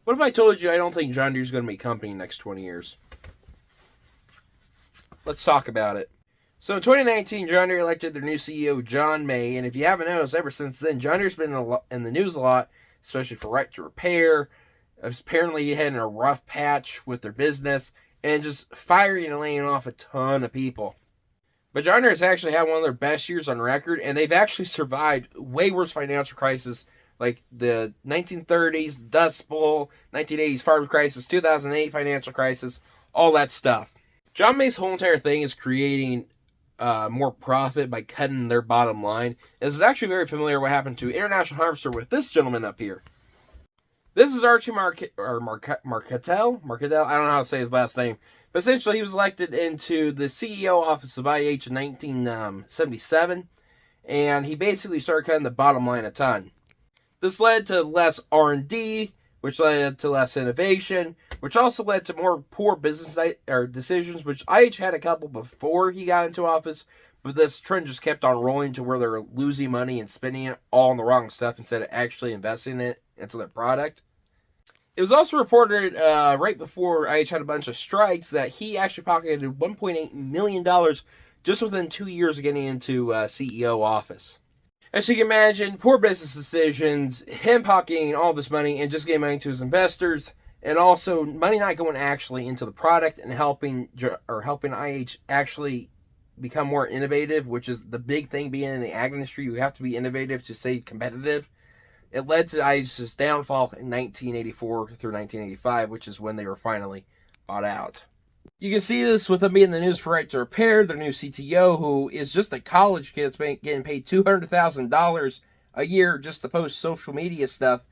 What if I told you I don't think John Deere's going to be a company in the next 20 years? Let's talk about it. So in 2019, John Deere elected their new CEO, John May, and if you haven't noticed, ever since then, John Deere's been in the news a lot, especially for right to repair. Apparently, had a rough patch with their business, and just firing and laying off a ton of people. But John Deere has actually had one of their best years on record, and they've actually survived way worse financial crises like the 1930s Dust Bowl, 1980s farm crisis, 2008 financial crisis, all that stuff. John May's whole entire thing is creating more profit by cutting their bottom line. This is actually very familiar what happened to International Harvester with this gentleman up here. This is Archie Marketel. I don't know how to say his last name. But essentially, he was elected into the CEO office of IH in 1977. And he basically started cutting the bottom line a ton. This led to less R&D, which led to less innovation, which also led to more poor business decisions, which IH had a couple before he got into office, but this trend just kept on rolling to where they're losing money and spending it all on the wrong stuff instead of actually investing it into their product. It was also reported right before IH had a bunch of strikes that he actually pocketed $1.8 million just within 2 years of getting into CEO office. As you can imagine, poor business decisions, him pocketing all this money and just getting money to his investors, and also money not going actually into the product and helping IH actually become more innovative, which is the big thing being in the ag industry. You have to be innovative to stay competitive. It led to IH's downfall in 1984 through 1985, which is when they were finally bought out. You can see this with them being in the news for right to repair, their new CTO, who is just a college kid that's getting paid $200,000 a year just to post social media stuff,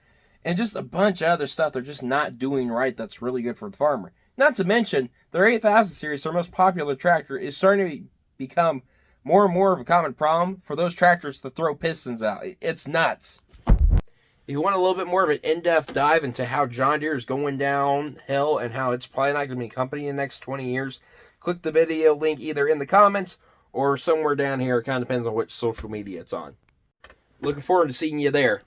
and just a bunch of other stuff they're just not doing right that's really good for the farmer. Not to mention, their 8000 series, their most popular tractor, is starting to become more and more of a common problem for those tractors to throw pistons out. It's nuts. If you want a little bit more of an in-depth dive into how John Deere is going downhill and how it's probably not going to be a company in the next 20 years, click the video link either in the comments or somewhere down here. It kind of depends on which social media it's on. Looking forward to seeing you there.